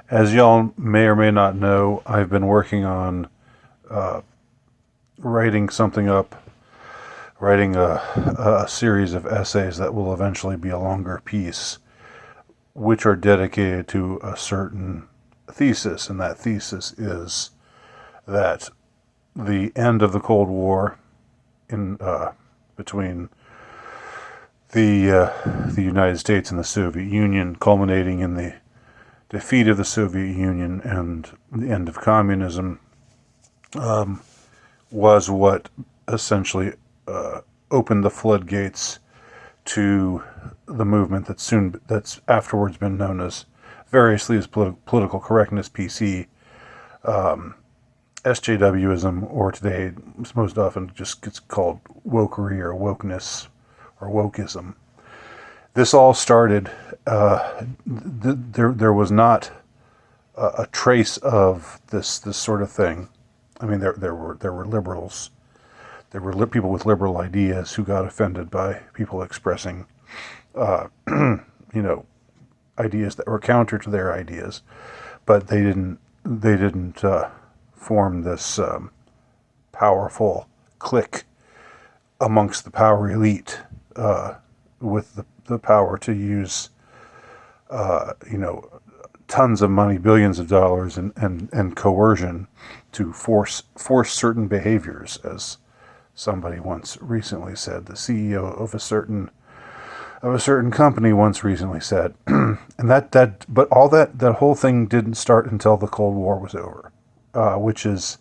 As y'all may or may not know, I've been working on writing something up, writing a series of essays that will eventually be a longer piece, which are dedicated to a certain thesis, and that thesis is that the end of the Cold War in between the United States and the Soviet Union, culminating in the defeat of the Soviet Union and the end of communism, was what essentially opened the floodgates to the movement that's afterwards been known as variously as political correctness, PC, SJWism, or today it's most often just gets called wokery or wokeness or wokeism. This all started. There was not a trace of this sort of thing. I mean, there were liberals, there were people with liberal ideas who got offended by people expressing, you know, ideas that were counter to their ideas, but they didn't form this powerful clique amongst the power elite with the power to use, you know, tons of money, billions of dollars, and coercion to force certain behaviors, as somebody once recently said. The CEO of a certain company once recently said, and but all that whole thing didn't start until the Cold War was over, which is,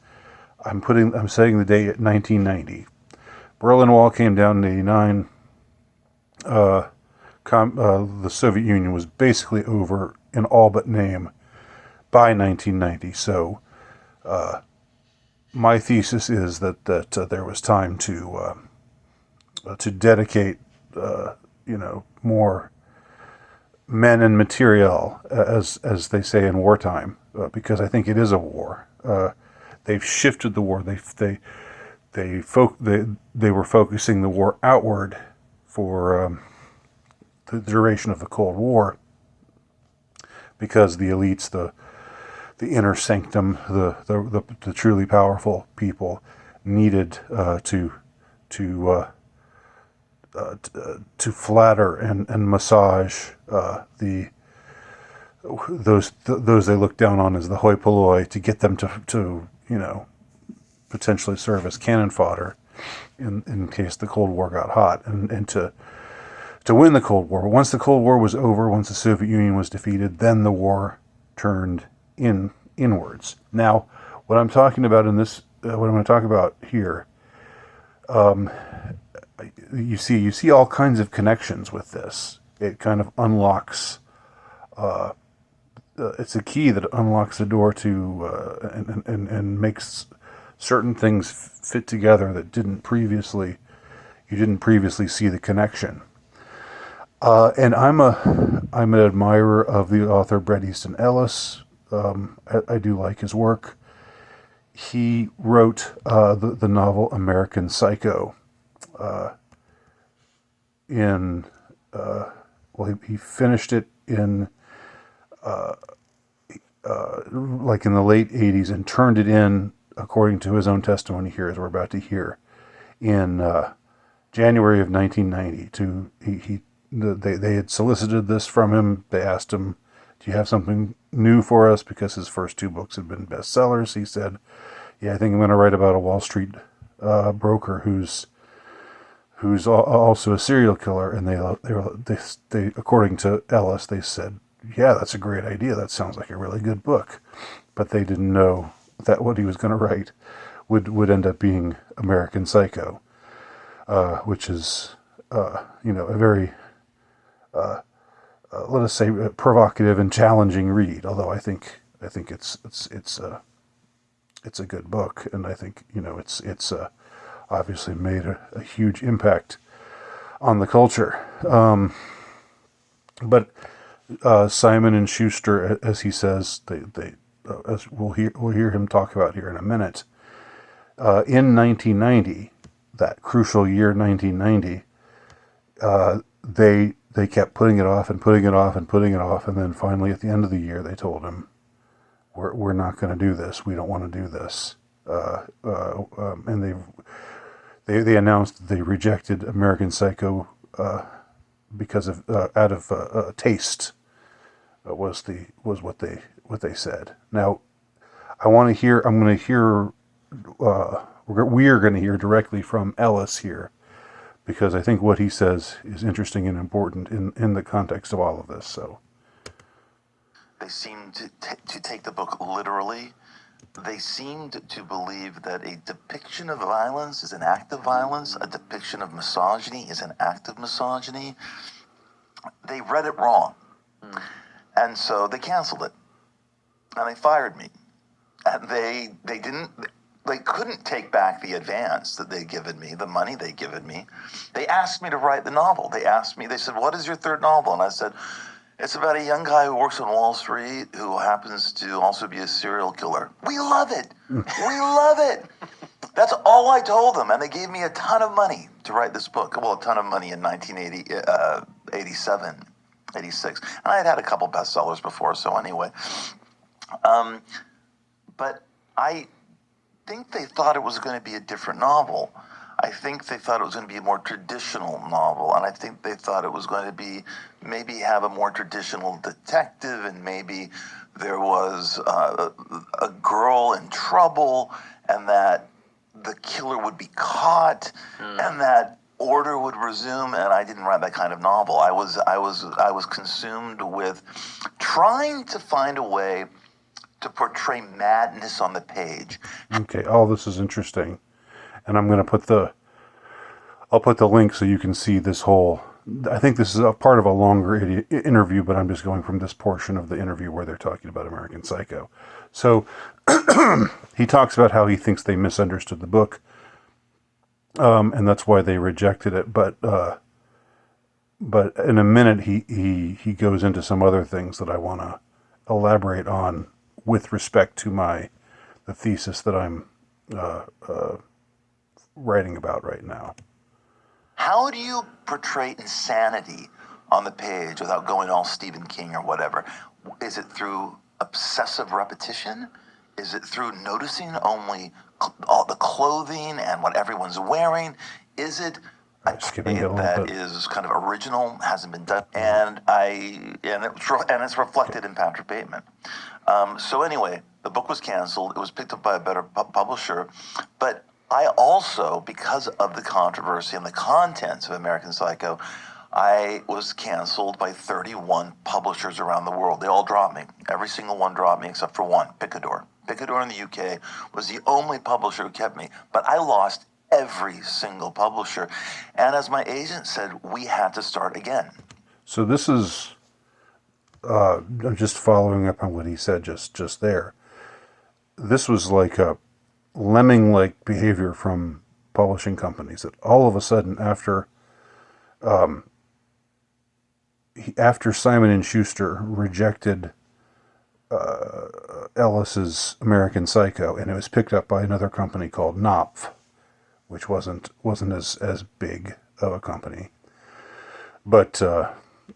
I'm saying the date at 1990. Berlin Wall came down in '89. The Soviet Union was basically over in all but name by 1990. So my thesis is that there was time to dedicate you know, more men and material, as they say in wartime, because I think it is a war. They've shifted the war. They were focusing the war outward for the duration of the Cold War, because the elites, the inner sanctum, the truly powerful people needed to flatter and massage those they looked down on as the hoi polloi, to get them to you know, potentially serve as cannon fodder in case the Cold War got hot, and to win the Cold War. Once the Cold War was over, once the Soviet Union was defeated, then the war turned inwards. Now, what I'm talking about in this, what I'm going to talk about here, you see all kinds of connections with this. It kind of unlocks. It's a key that unlocks the door to and makes certain things fit together that you didn't previously see the connection. And I'm an admirer of the author Bret Easton Ellis. I do like his work. He wrote the novel American Psycho. He finished it in like in the late '80s, and turned it in, according to his own testimony here, as we're about to hear, in January of 1990. They had solicited this from him. They asked him, "Do you have something new for us?" Because his first two books had been bestsellers. He said, "Yeah, I think I'm going to write about a Wall Street broker who's also a serial killer." And they according to Ellis, they said, "Yeah, that's a great idea. That sounds like a really good book." But they didn't know that what he was going to write would end up being American Psycho, which is you know, a very let us say provocative and challenging read. Although I think it's a good book, and I think, you know, it's obviously made a huge impact on the culture. But Simon and Schuster, as he says, they as we'll hear him talk about here in a minute, in 1990, that crucial year 1990, they kept putting it off and putting it off and putting it off, and then finally at the end of the year they told him, we're not going to do this. We don't want to do this. And they announced that they rejected American Psycho because of out of taste. Was what they said. Now, I'm going to hear. We are going to hear directly from Ellis here, because I think what he says is interesting and important in the context of all of this. So they seem to take the book literally. They seemed to believe that a depiction of violence is an act of violence, a depiction of misogyny is an act of misogyny. They read it wrong. And so they canceled it. And they fired me. And they couldn't take back the advance that they'd given me, the money they'd given me. They asked me to write the novel. They said, what is your third novel? And I said, it's about a young guy who works on Wall Street who happens to also be a serial killer. We love it. We love it. That's all I told them. And they gave me a ton of money to write this book. Well, a ton of money in 1987, 86. And I had a couple bestsellers before, so anyway. But I think they thought it was going to be a different novel. I think they thought it was going to be a more traditional novel, and I think they thought it was going to be maybe have a more traditional detective, and maybe there was a girl in trouble, and that the killer would be caught, and that order would resume. And I didn't write that kind of novel. I was consumed with trying to find a way to portray madness on the page. Okay, all this is interesting, and I'm going to I'll put the link so you can see this whole. I think this is a part of a longer interview, but I'm just going from this portion of the interview where they're talking about American Psycho. So he talks about how he thinks they misunderstood the book, and that's why they rejected it. But in a minute, he goes into some other things that I want to elaborate on with respect to the thesis that I'm writing about right now. How do you portray insanity on the page without going all Stephen King or whatever? Is it through obsessive repetition? Is it through noticing only all the clothing and what everyone's wearing? Is it that is kind of original, hasn't been done, and it's reflected in Patrick Bateman. So anyway, the book was canceled. It was picked up by a better publisher, but I also, because of the controversy and the contents of American Psycho, I was canceled by 31 publishers around the world. They all dropped me. Every single one dropped me except for one, Picador. Picador in the UK was the only publisher who kept me, but I lost every single publisher. And as my agent said, we had to start again. So this is, I'm just following up on what he said just there. This was like a lemming-like behavior from publishing companies, that all of a sudden after Simon & Schuster rejected Ellis's American Psycho, and it was picked up by another company called Knopf, which wasn't as big of a company, but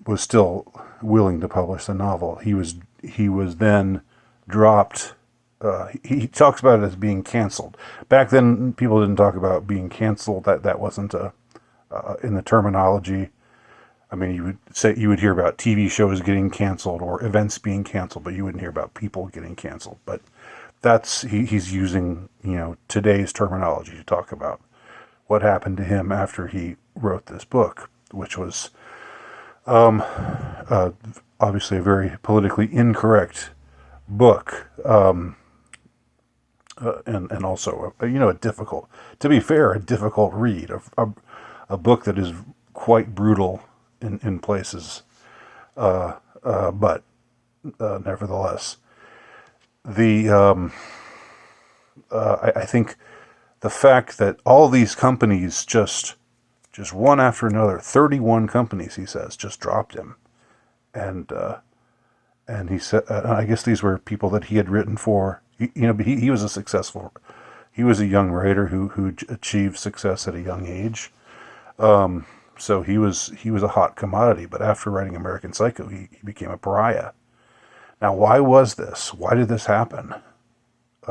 was still willing to publish the novel. He was then dropped. He talks about it as being canceled. Back then, people didn't talk about being canceled. That wasn't in the terminology. I mean, you would hear about TV shows getting canceled or events being canceled, but you wouldn't hear about people getting canceled. But he's using today's terminology to talk about what happened to him after he wrote this book, which was obviously a very politically incorrect book. And also, a difficult read, a book that is quite brutal in places, but nevertheless, I think the fact that all these companies just one after another, 31 companies, he says, just dropped him, and he said, I guess these were people that he had written for. He was he was a young writer who achieved success at a young age. So he was a hot commodity, but after writing American Psycho, he became a pariah. Now, why was this? Why did this happen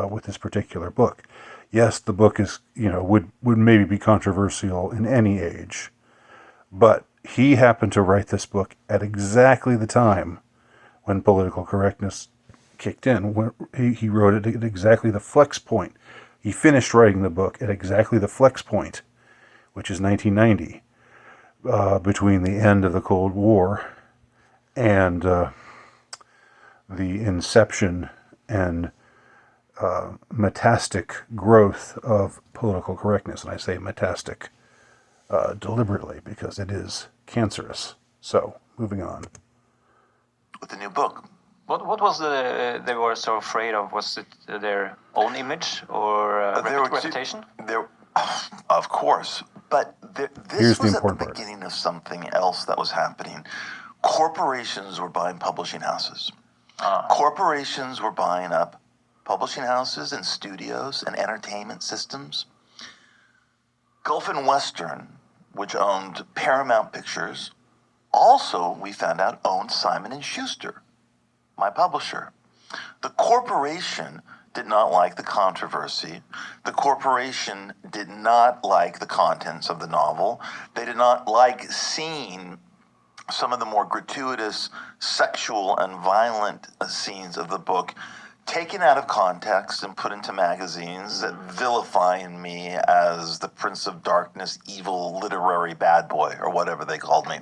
with this particular book? Yes, the book is, would maybe be controversial in any age, but he happened to write this book at exactly the time when political correctness kicked in. When he wrote it at exactly the flex point. He finished writing the book at exactly the flex point, which is 1990, between the end of the Cold War and the inception and metastic growth of political correctness. And I say metastic deliberately because it is cancerous. So, moving on. With the new book. What was they were so afraid of? Was it their own image or reputation? Of course. But Here's this was the at the important part. beginning of something else that was happening. Corporations were buying publishing houses. Corporations were buying up publishing houses and studios and entertainment systems. Gulf and Western, which owned Paramount Pictures, also, we found out, owned Simon & Schuster, my publisher. The corporation did not like the controversy. The corporation did not like the contents of the novel. They did not like seeing some of the more gratuitous sexual and violent scenes of the book taken out of context and put into magazines that vilifying me as the Prince of Darkness, evil literary bad boy, or whatever they called me.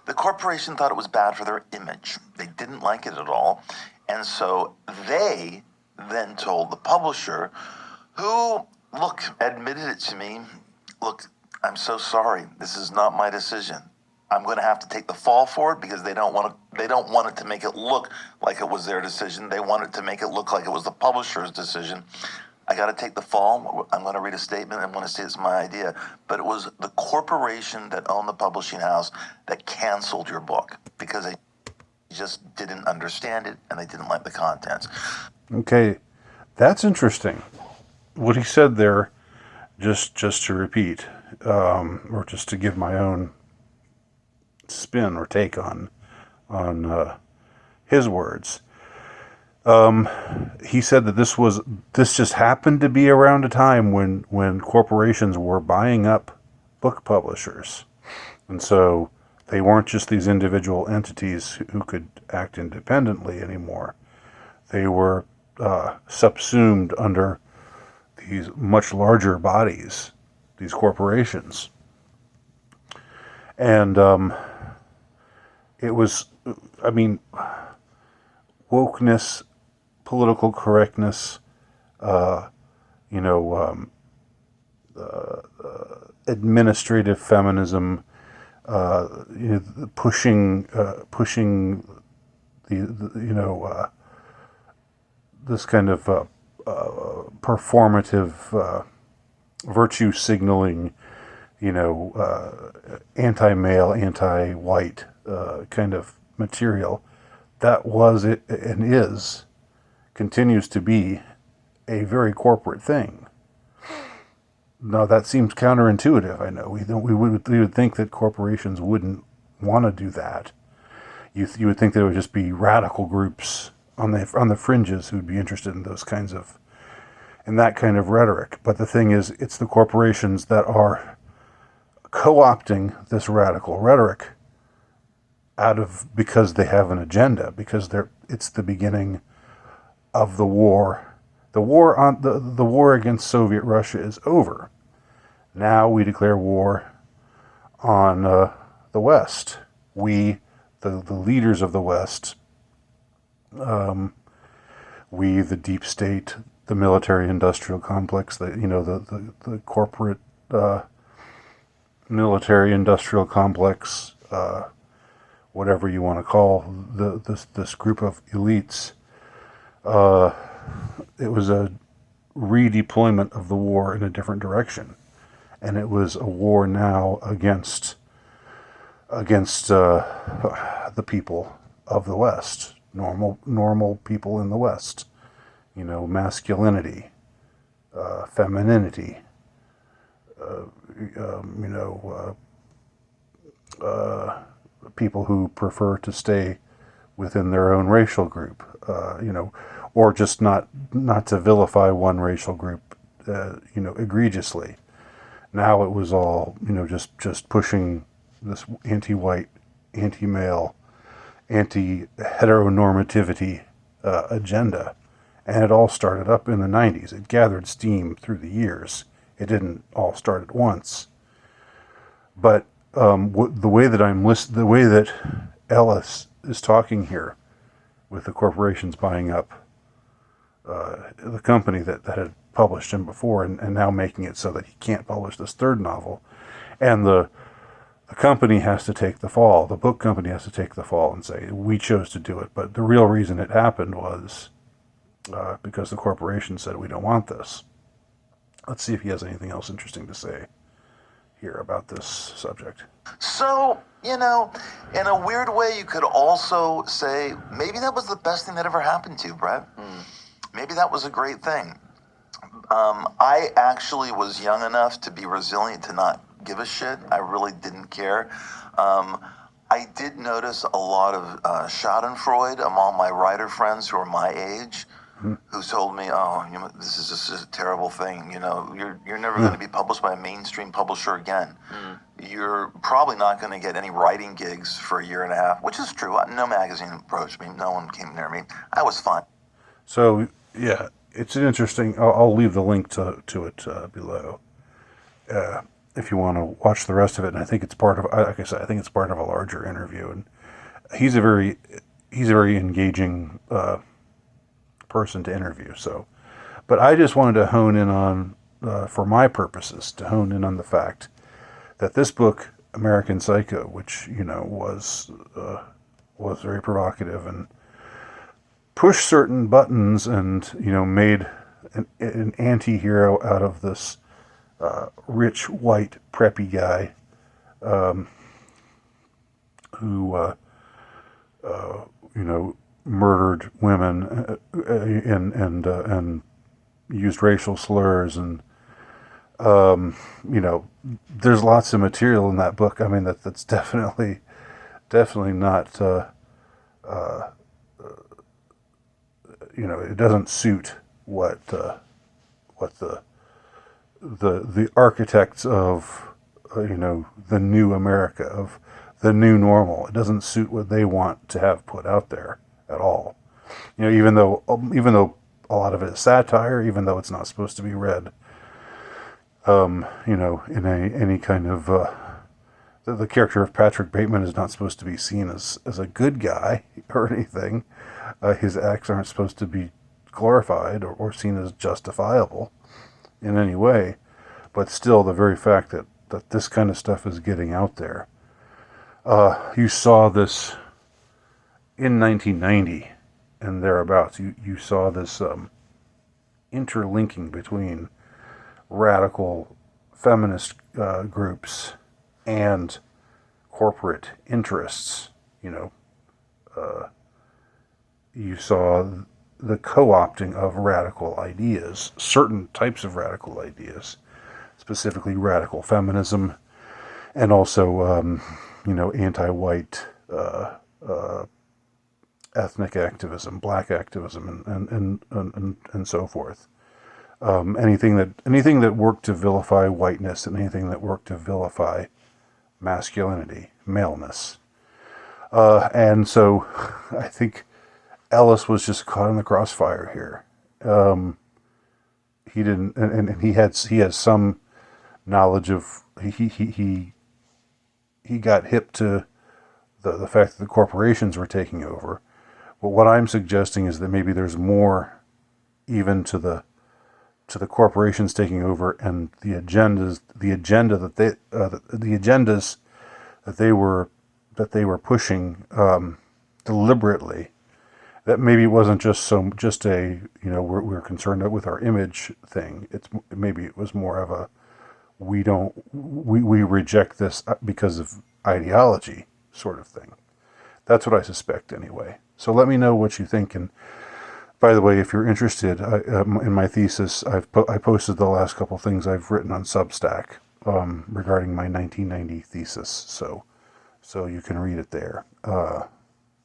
The corporation thought it was bad for their image. They didn't like it at all. And so they then told the publisher, who, look, admitted it to me, look, I'm so sorry. This is not my decision. I'm going to have to take the fall for it because they don't want it to make it look like it was their decision. They want it to make it look like it was the publisher's decision. I got to take the fall. I'm going to read a statement. I'm going to say it's my idea. But it was the corporation that owned the publishing house that canceled your book because they just didn't understand it and they didn't like the contents. Okay, that's interesting. What he said there, just to repeat, or just to give my own spin or take on his words. He said that this just happened to be around a time when corporations were buying up book publishers, and so they weren't just these individual entities who could act independently anymore. They were subsumed under these much larger bodies, these corporations, and it was, wokeness, political correctness, administrative feminism, pushing this kind of performative virtue signaling, anti-male, anti-white kind of material. That was it and continues to be a very corporate thing. Now that seems counterintuitive. I know we would think that corporations wouldn't want to do that. You would think there would just be radical groups on the fringes who'd be interested in that kind of rhetoric. But the thing is, it's the corporations that are co-opting this radical rhetoric because they have an agenda, because it's the beginning of the war. The war against Soviet Russia is over. Now we declare war on the West. We, the leaders of the West, we, the deep state, the military-industrial complex, the corporate military-industrial complex, whatever you want to call this group of elites. It was a redeployment of the war in a different direction, and it was a war now against the people of the West, normal people in the West, masculinity, femininity, people who prefer to stay within their own racial group, or just not to vilify one racial group, egregiously. Now it was all, just pushing this anti-white, anti-male, anti-heteronormativity agenda. And it all started up in the 90s. It gathered steam through the years. It didn't all start at once. But the way that Ellis is talking here, with the corporations buying up the company that had published him before, and now making it so that he can't publish this third novel, and the company has to take the fall. The book company has to take the fall and say, we chose to do it. But the real reason it happened was because the corporation said, we don't want this. Let's see if he has anything else interesting to say here about this subject. So, in a weird way, you could also say maybe that was the best thing that ever happened to you, Bret. Maybe that was a great thing. I actually was young enough to be resilient to not give a shit. I really didn't care. I did notice a lot of schadenfreude among my writer friends who are my age, who told me, this is just a terrible thing. You're never going to be published by a mainstream publisher again. You're probably not going to get any writing gigs for a year and a half, which is true. No magazine approached me. No one came near me. I was fine. So, yeah, it's an interesting... I'll leave the link to it below if you want to watch the rest of it. And I think it's part of... Like I said, I think it's part of a larger interview. And he's a very engaging person to interview. So, but I just wanted to hone in on, for my purposes, to hone in on the fact that this book, American Psycho, which was very provocative and pushed certain buttons, and made an anti-hero out of this rich white preppy guy who murdered women and used racial slurs, and there's lots of material in that book. I mean, that's definitely not it doesn't suit what the architects of the new America, of the new normal. It doesn't suit what they want to have put out there at all. Even though a lot of it is satire, even though it's not supposed to be read, in any kind of the character of Patrick Bateman is not supposed to be seen as a good guy or anything. His acts aren't supposed to be glorified or seen as justifiable in any way. But still, the very fact that this kind of stuff is getting out there. You saw this in 1990 and thereabouts. You saw this interlinking between radical feminist groups and corporate interests. You saw the co-opting of radical ideas, certain types of radical ideas, specifically radical feminism, and also anti-white ethnic activism, black activism, and so forth. Anything that worked to vilify whiteness, and anything that worked to vilify masculinity, maleness. And so I think Ellis was just caught in the crossfire here. He didn't, and he has some knowledge of, he got hip to the fact that the corporations were taking over. But what I'm suggesting is that maybe there's more even to the corporations taking over, and the agendas that they were pushing deliberately. That maybe it wasn't just a we're concerned with our image thing. Maybe it was more of a we reject this because of ideology sort of thing. That's what I suspect anyway. So let me know what you think. And by the way, if you're interested in my thesis, I posted the last couple things I've written on Substack regarding my 1990 thesis. So you can read it there.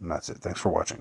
And that's it. Thanks for watching.